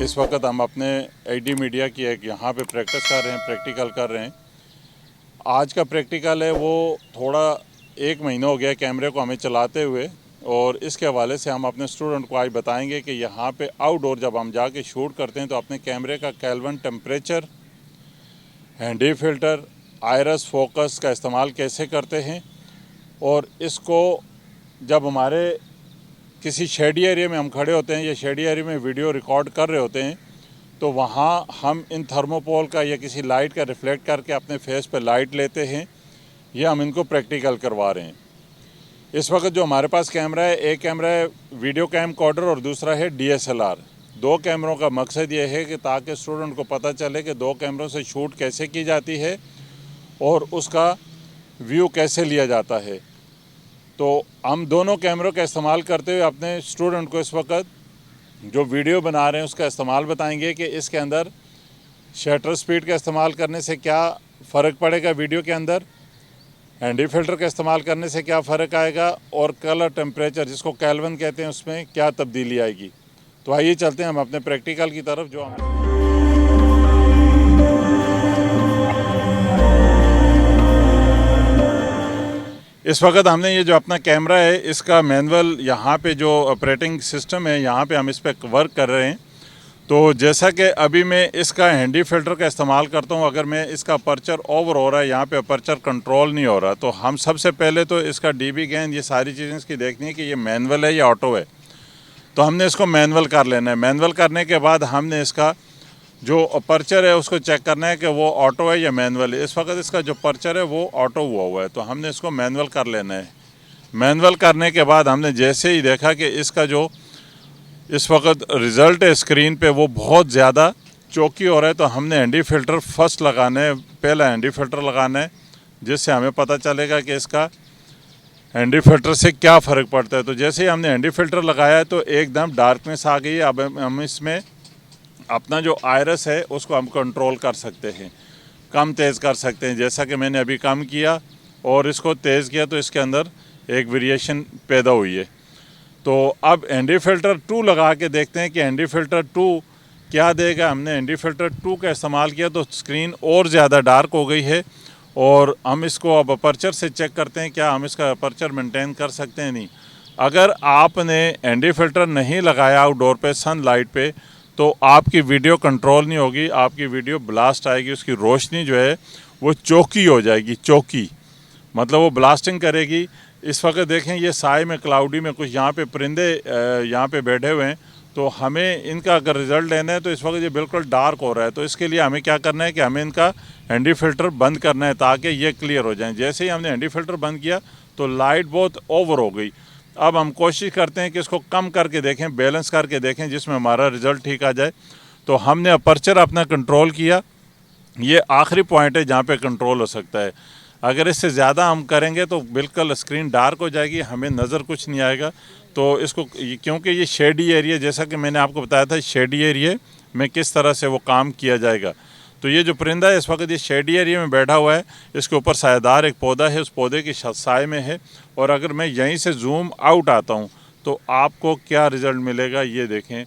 इस वक्त हम अपने एडी मीडिया की एक यहाँ पे प्रैक्टिस कर रहे हैं, प्रैक्टिकल कर रहे हैं। आज का प्रैक्टिकल है वो थोड़ा 1 महीना हो गया कैमरे को हमें चलाते हुए, और इसके हवाले से हम अपने स्टूडेंट को आज बताएंगे कि यहाँ पे आउटडोर जब हम जाके शूट करते हैं तो अपने कैमरे का Kelvin temperature, handy filter, iris focus का इस्तेमाल कैसे करते हैं। और इसको जब हमारे किसी शेडी एरिया में हम खड़े होते हैं या शेडी एरिया में वीडियो रिकॉर्ड कर रहे होते हैं तो वहाँ हम इन थर्मोपोल का या किसी लाइट का रिफ्लेक्ट करके अपने फेस पे लाइट लेते हैं। ये हम इनको प्रैक्टिकल करवा रहे हैं। इस वक्त जो हमारे पास कैमरा है, एक कैमरा है वीडियो कैमकॉर्डर और दूसरा है DSLR। 2 कैमरों का मकसद ये है कि ताकि स्टूडेंट को पता चले कि 2 कैमरों से शूट कैसे की जाती है और उसका व्यू कैसे लिया जाता है। तो हम दोनों कैमरों का इस्तेमाल करते हुए अपने स्टूडेंट को इस वक्त जो वीडियो बना रहे हैं उसका इस्तेमाल बताएंगे कि इसके अंदर शटर स्पीड का इस्तेमाल करने से क्या फ़र्क पड़ेगा वीडियो के अंदर, हैंडी फिल्टर का इस्तेमाल करने से क्या फ़र्क आएगा, और कलर टेम्परेचर जिसको केल्विन कहते हैं उसमें क्या तब्दीली आएगी। तो आइए चलते हैं हम अपने प्रैक्टिकल की तरफ। जो हम इस वक्त हमने ये जो अपना कैमरा है इसका मैनुअल यहाँ पे जो ऑपरेटिंग सिस्टम है यहाँ पे हम इस पर वर्क कर रहे हैं। तो जैसा कि अभी मैं इसका हैंडी फिल्टर का इस्तेमाल करता हूँ, अगर मैं इसका अपर्चर ओवर हो रहा है, यहाँ पे अपर्चर कंट्रोल नहीं हो रहा, तो हम सबसे पहले तो इसका DB गेन ये सारी चीज़ें इसकी देखनी है कि ये मैनुअल है या ऑटो है। तो हमने इसको मैनुअल कर लेना है। मैनुअल करने के बाद हमने इसका जो अपर्चर है उसको चेक करना है कि वो ऑटो है या मैनुअल है। इस वक्त इसका जो पर्चर है वो ऑटो हुआ है, तो हमने इसको मैनुअल कर लेना है। मैनुअल करने के बाद हमने जैसे ही देखा कि इसका जो इस वक्त रिज़ल्ट है स्क्रीन पे वो बहुत ज़्यादा चौकी हो रहा है, तो हमने हैंडी फिल्टर फर्स्ट लगाना है, पहला हैंडी फिल्टर लगाना है, जिससे हमें पता चलेगा कि इसका हैंडी फिल्टर से क्या फ़र्क पड़ता है। तो जैसे ही हमने हैंडी फिल्टर लगाया है तो एकदम डार्कनेस आ गई है। अब हम इसमें अपना जो आयरस है उसको हम कंट्रोल कर सकते हैं, कम तेज़ कर सकते हैं। जैसा कि मैंने अभी कम किया और इसको तेज़ किया तो इसके अंदर एक वेरिएशन पैदा हुई है। तो अब हैंडी फिल्टर 2 लगा के देखते हैं कि हैंडी फिल्टर 2 क्या देगा। हमने हैंडी फिल्टर 2 का इस्तेमाल किया तो स्क्रीन और ज़्यादा डार्क हो गई है, और हम इसको अब अपर्चर से चेक करते हैं क्या हम इसका अपर्चर मेंटेन कर सकते हैं नहीं। अगर आपने हैंडी फिल्टर नहीं लगाया आउटडोर पे सनलाइट पे तो आपकी वीडियो कंट्रोल नहीं होगी, आपकी वीडियो ब्लास्ट आएगी, उसकी रोशनी जो है वो चौकी हो जाएगी। चौकी मतलब वो ब्लास्टिंग करेगी। इस वक्त देखें ये साए में क्लाउडी में कुछ यहाँ पे परिंदे यहाँ पे बैठे हुए हैं, तो हमें इनका अगर रिज़ल्ट लेना है तो इस वक्त ये बिल्कुल डार्क हो रहा है। तो इसके लिए हमें क्या करना है कि हमें इनका हैंडी फिल्टर बंद करना है ताकि ये क्लियर हो जाए। जैसे ही हमने हैंडी फिल्टर बंद किया तो लाइट बहुत ओवर हो गई। अब हम कोशिश करते हैं कि इसको कम करके देखें, बैलेंस करके देखें जिसमें हमारा रिज़ल्ट ठीक आ जाए। तो हमने अपर्चर अपना कंट्रोल किया, ये आखिरी पॉइंट है जहाँ पे कंट्रोल हो सकता है। अगर इससे ज़्यादा हम करेंगे तो बिल्कुल स्क्रीन डार्क हो जाएगी, हमें नज़र कुछ नहीं आएगा। तो इसको क्योंकि ये शेडी एरिया, जैसा कि मैंने आपको बताया था शेडी एरिया में किस तरह से वो काम किया जाएगा। तो ये जो परिंदा है इस वक्त ये शेडी एरिया में बैठा हुआ है, इसके ऊपर सायेदार एक पौधा है, उस पौधे की साए में है। और अगर मैं यहीं से जूम आउट आता हूँ तो आपको क्या रिज़ल्ट मिलेगा ये देखें।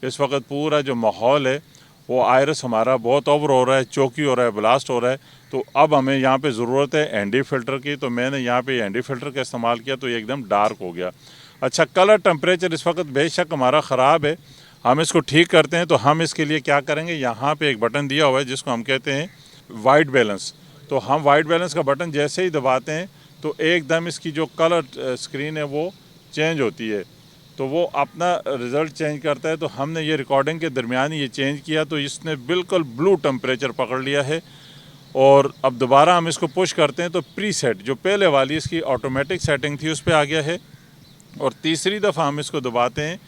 इस वक्त पूरा जो माहौल है वो आयरस हमारा बहुत ओवर हो रहा है, चौकी हो रहा है, ब्लास्ट हो रहा है। तो अब हमें यहाँ पे ज़रूरत है हैंडी फिल्टर की, तो मैंने यहाँ पे हैंडी फिल्टर का इस्तेमाल किया तो ये एकदम डार्क हो गया। अच्छा, कलर टेम्परेचर इस वक्त बेशक हमारा ख़राब है, हम इसको ठीक करते हैं। तो हम इसके लिए क्या करेंगे, यहाँ पे एक बटन दिया हुआ है जिसको हम कहते हैं वाइट बैलेंस। तो हम वाइट बैलेंस का बटन जैसे ही दबाते हैं तो एकदम इसकी जो कलर स्क्रीन है वो चेंज होती है, तो वो अपना रिज़ल्ट चेंज करता है। तो हमने ये रिकॉर्डिंग के दरमियान ये चेंज किया तो इसने बिल्कुल ब्लू टेम्परेचर पकड़ लिया है। और अब दोबारा हम इसको पुश करते हैं तो प्रीसेट जो पहले वाली इसकी ऑटोमेटिक सेटिंग थी उस पर आ गया है। और तीसरी दफ़ा हम इसको दबाते हैं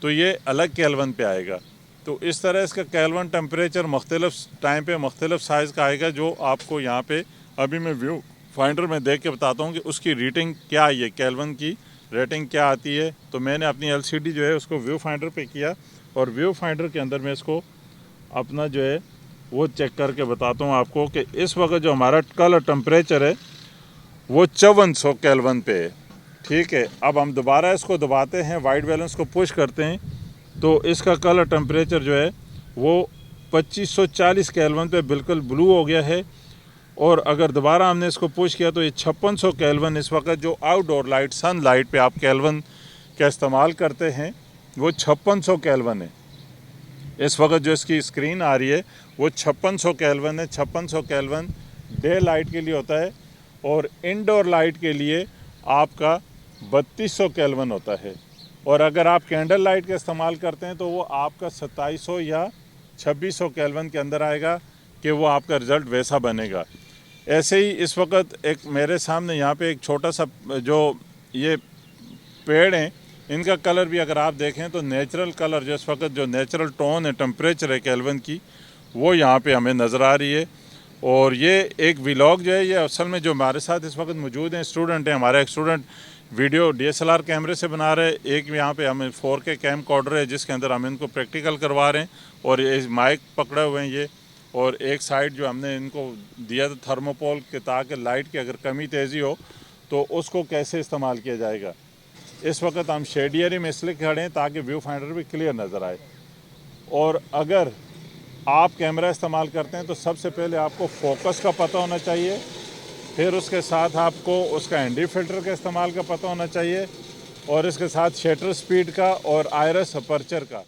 तो ये अलग केल्विन पे आएगा। तो इस तरह इसका केल्विन टेम्परेचर मुख्तलिफ टाइम पे मुख्तलिफ साइज़ का आएगा, जो आपको यहाँ पे अभी मैं व्यू फाइंडर में देख के बताता हूँ कि उसकी रेटिंग क्या आई है, केल्विन की रेटिंग क्या आती है। तो मैंने अपनी LCD जो है उसको व्यू फाइंडर पे किया और व्यू फाइंडर के अंदर मैं इसको अपना जो है वो चेक करके बताता हूँ आपको कि इस वक्त जो हमारा कलर टेम्परेचर है वो 5400 केल्विन पे है। ठीक है, अब हम दोबारा इसको दबाते हैं, वाइट बैलेंस को पुश करते हैं तो इसका कलर टेम्परेचर जो है वो 2540 केल्विन पे बिल्कुल ब्लू हो गया है। और अगर दोबारा हमने इसको पुश किया तो ये 5600 केल्विन इस वक्त जो आउटडोर लाइट सन लाइट पे आप केल्विन का इस्तेमाल करते हैं वो 5600 केल्विन है। इस वक्त जो इसकी स्क्रीन आ रही है वो 5600 केल्विन है। 5600 केल्विन डे लाइट के लिए होता है और इंडोर लाइट के लिए आपका 3200 केल्विन होता है। और अगर आप कैंडल लाइट का इस्तेमाल करते हैं तो वो आपका 2700 या 2600 केल्विन के अंदर आएगा कि वो आपका रिज़ल्ट वैसा बनेगा। ऐसे ही इस वक्त एक मेरे सामने यहाँ पे एक छोटा सा जो ये पेड़ हैं इनका कलर भी अगर आप देखें तो नेचुरल कलर जो इस वक्त जो नेचुरल टोन है टेम्परेचर है केल्विन की वो यहाँ पे हमें नज़र आ रही है। और ये एक व्लॉग जो है ये असल में जो हमारे साथ इस वक्त मौजूद हैं स्टूडेंट हैं, हमारे एक स्टूडेंट वीडियो DSLR कैमरे से बना रहे हैं, एक यहाँ पे हमें 4K कैम कॉर्डर है जिसके अंदर हम इनको प्रैक्टिकल करवा रहे हैं और ये माइक पकड़े हुए हैं ये। और एक साइड जो हमने इनको दिया था थर्मोपोल के ताकि लाइट की अगर कमी तेज़ी हो तो उसको कैसे इस्तेमाल किया जाएगा। इस वक्त हम शेड एरिया में इसलिए खड़े हैं ताकि व्यू फाइंडर भी क्लियर नज़र आए। और अगर आप कैमरा इस्तेमाल करते हैं तो सबसे पहले आपको फोकस का पता होना चाहिए, फिर उसके साथ आपको उसका एनडी फिल्टर का इस्तेमाल का पता होना चाहिए और इसके साथ शटर स्पीड का और आयरस अपर्चर का।